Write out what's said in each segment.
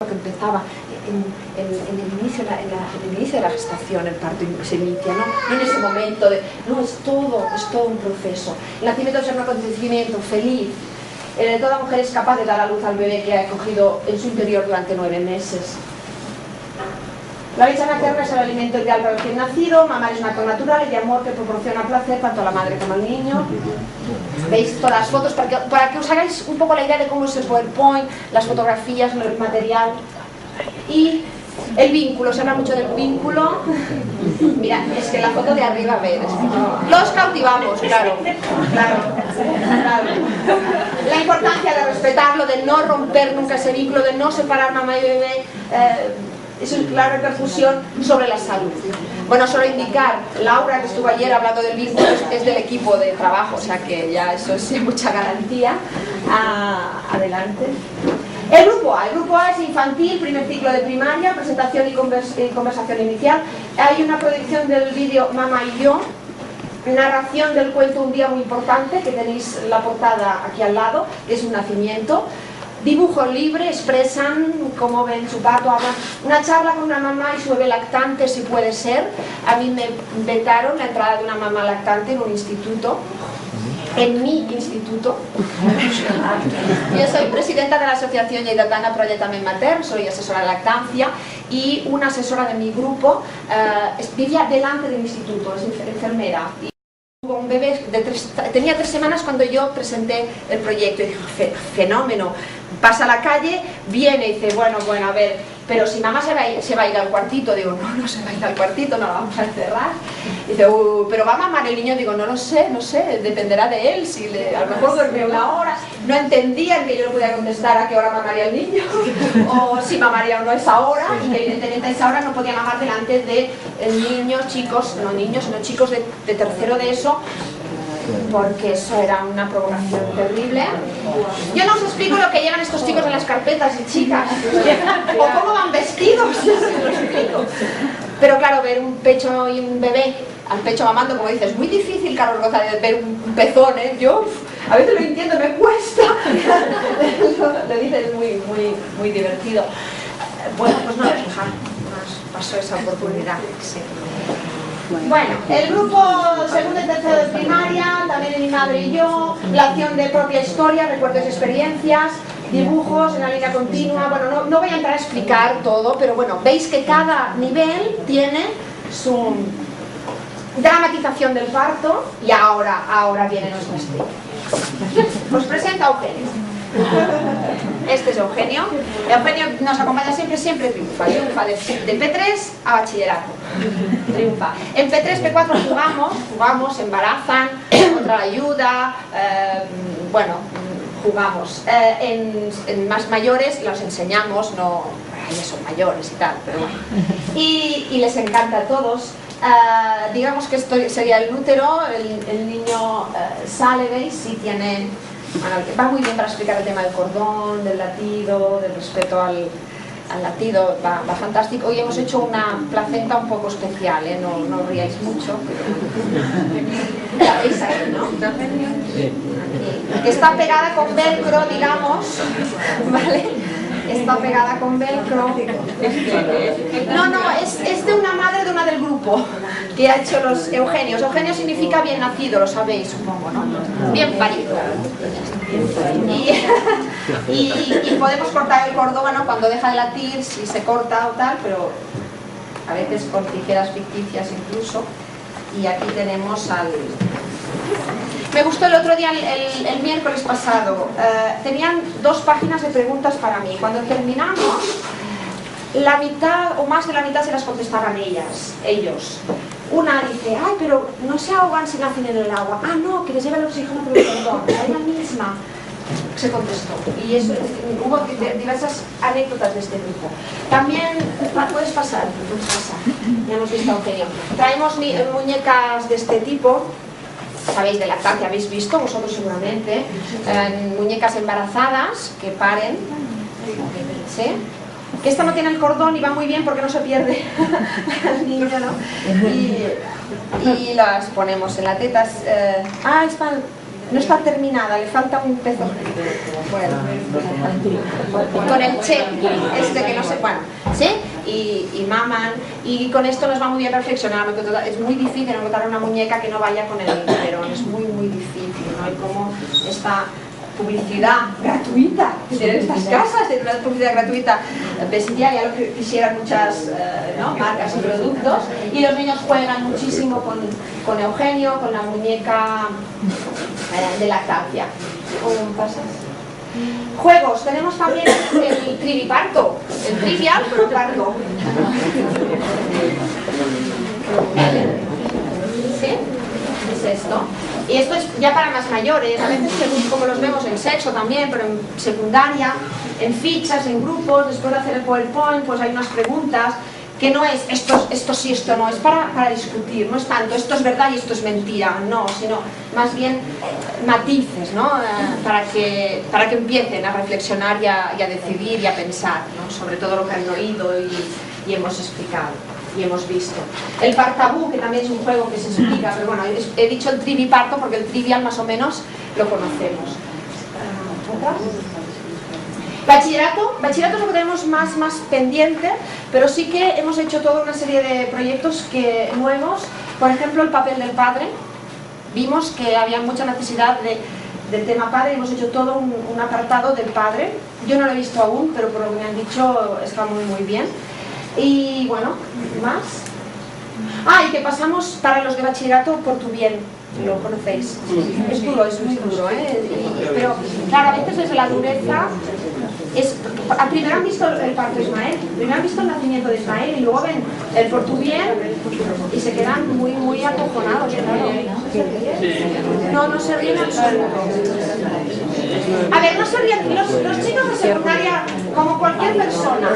que empezaba en el inicio de la gestación, el parto se inicia, no en ese momento de, no, es todo un proceso. El nacimiento es un acontecimiento feliz. Toda mujer es capaz de dar a luz al bebé que ha cogido en su interior durante 9 meses. La leche materna es el alimento ideal para el recién nacido. Mamar es un acto natural y de amor que proporciona placer tanto a la madre como al niño. Veis todas las fotos para que os hagáis un poco la idea de cómo es el PowerPoint, las fotografías, el material. Y el vínculo, se habla mucho del vínculo. Mira, es que la foto de arriba, a ver, los cautivamos, claro. La importancia de respetarlo, de no romper nunca ese vínculo, de no separar mamá y bebé. Es una repercusión sobre la salud. Bueno, solo indicar, Laura, que estuvo ayer hablando del vínculo, es del equipo de trabajo, o sea que ya eso es mucha garantía. Adelante. El grupo A es infantil, primer ciclo de primaria, presentación y conversación inicial. Hay una proyección del vídeo Mamá y yo, narración del cuento Un día muy importante, que tenéis la portada aquí al lado, que es un nacimiento. Dibujo libre, expresan cómo ven su parto, hablan. Una charla con una mamá y su bebé lactante, si puede ser. A mí me vetaron la entrada de una mamá lactante en un instituto, en mi instituto. Yo soy presidenta de la asociación Lleidatana Proyectament Matern, soy asesora de lactancia, y una asesora de mi grupo vivía delante del instituto, es enfermera. Un bebé tenía 3 semanas cuando yo presenté el proyecto y digo, fenómeno, pasa a la calle, viene y dice, bueno, a ver, pero si mamá se va a ir al cuartito, digo, no se va a ir al cuartito, no la vamos a encerrar. Dice, pero va a mamar el niño, digo, no lo sé, dependerá de él, si a lo mejor duerme 1 hora. No entendían que yo no podía contestar a qué hora mamaría el niño, o si mamaría o no a esa hora, y que evidentemente a esa hora no podía mamar delante de niños, chicos, no niños, sino chicos de tercero de eso, porque eso era una provocación terrible. Yo no os explico lo que llevan estos chicos en las carpetas y chicas, o cómo van vestidos, pero claro, ver un pecho y un bebé al pecho mamando, como dices, es muy difícil, Carlos González, ver un pezón, yo a veces lo entiendo, me cuesta. Lo dices, es muy divertido. Bueno, pues no, nos pasó esa oportunidad, sí. Bueno, el grupo segundo y tercero de primaria, también mi madre y yo, la acción de propia historia, recuerdos y experiencias, dibujos en la línea continua. Bueno, no voy a entrar a explicar todo, pero bueno, veis que cada nivel tiene su dramatización del parto y ahora viene nuestra estrella. Os presento a Eugenio. Este es Eugenio. Eugenio nos acompaña siempre triunfa del P3 a bachillerato, triunfa. En P3, P4 jugamos, embarazan, otra ayuda, bueno, jugamos. En más mayores los enseñamos, no, ellos son mayores y tal, pero bueno. Y les encanta a todos. Digamos que esto sería el útero, el niño sale, ¿veis? Sí tiene... Bueno, va muy bien para explicar el tema del cordón, del latido, del respeto al latido, va fantástico. Hoy hemos hecho una placenta un poco especial, no ríais mucho, pero... ¿La veis ahí, no? Aquí. Que está pegada con velcro, digamos, ¿vale? Está pegada con velcro. No, es de una madre de una del grupo que ha hecho los Eugenios. Eugenio significa bien nacido, lo sabéis, supongo, ¿no? Bien parido. Y podemos cortar el cordón, bueno, cuando deja de latir, si se corta o tal, pero a veces con tijeras ficticias incluso. Y aquí tenemos al... Me gustó el otro día, el miércoles pasado, tenían 2 páginas de preguntas para mí. Cuando terminamos, la mitad o más de la mitad se las contestaban ellos. Una dice, ay, pero no se ahogan si nacen en el agua. Ah, no, que les lleva el oxígeno por el cordón. Ella misma se contestó. Y eso, hubo diversas anécdotas de este grupo. También, puedes pasar, ya hemos visto a Eugenio. Traemos muñecas de este tipo. Sabéis de lactancia, habéis visto vosotros seguramente, muñecas embarazadas que paren, ¿sí? Que esta no tiene el cordón y va muy bien porque no se pierde el niño, ¿no? Y las ponemos en las tetas. no está terminada, le falta un pezo. Bueno, con el check, que no sé, bueno, ¿sí? Y maman, y con esto nos va muy bien reflexionar, porque es muy difícil encontrar una muñeca que no vaya con el biberón, es muy difícil, ¿no? Y como esta publicidad gratuita que tienen estas casas, de una publicidad gratuita bestial, ya lo que quisieran muchas ¿no? marcas y productos, y los niños juegan muchísimo con Eugenio, con la muñeca de lactancia. ¿Cómo pasas? Juegos, tenemos también el triviparto, el trivial pero parto. ¿Sí? Es esto. Y esto es ya para más mayores, a veces según como los vemos en sexo también, pero en secundaria, en fichas, en grupos, después de hacer el PowerPoint, pues hay unas preguntas que no es esto sí, esto no, es para discutir, no es tanto esto es verdad y esto es mentira, no, sino más bien matices, ¿no? Para que empiecen a reflexionar y a decidir y a pensar, ¿no? Sobre todo lo que han oído y hemos explicado y hemos visto. El partabú, que también es un juego que se explica, pero bueno, he dicho el triviparto porque el trivial más o menos lo conocemos. Bachillerato es lo que tenemos más pendiente, pero sí que hemos hecho toda una serie de proyectos nuevos, por ejemplo el papel del padre. Vimos que había mucha necesidad del tema padre y hemos hecho todo un apartado del padre. Yo no lo he visto aún, pero por lo que me han dicho está muy bien. Y bueno, más. Y que pasamos para los de bachillerato por tu bien, lo conocéis. Es duro, es muy duro, pero claro, a veces desde la dureza primero han visto el parto de Ismael, primero han visto el nacimiento de Ismael y luego ven el por tu bien y se quedan muy acojonados, claro. No se ríen absoluto. A ver, no se ríen, los chicos de secundaria, como cualquier persona,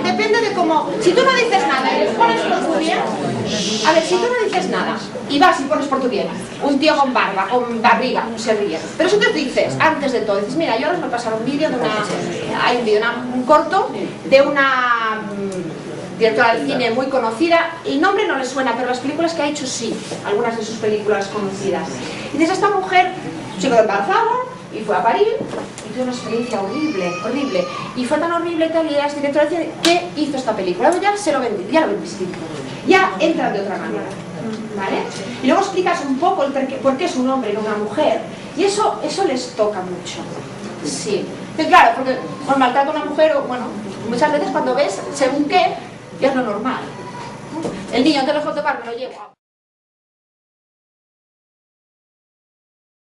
depende de cómo, si tú no dices nada y les pones por tu bien, a ver, si tú no dices nada y vas y pones por tu bien, un tío con barba, con barriga, se ríe, pero si tú dices, antes de todo, dices, mira, yo ahora os voy a pasar un vídeo hay un vídeo, un corto de una directora del cine muy conocida, el nombre no le suena, pero las películas que ha hecho sí, algunas de sus películas conocidas. Y dices, esta mujer, chico embarazada, y fue a parir, y tuvo una experiencia horrible, y fue tan horrible tal, y es directora del cine, que hizo esta película, ya lo vendiste, ya entra de otra manera, ¿vale? Y luego explicas un poco por qué es un hombre y no una mujer, y eso les toca mucho, sí. Pero claro, porque por maltrato a una mujer, bueno, muchas veces cuando ves según qué, ya es lo normal. El niño que lo fotocar me lo llevo.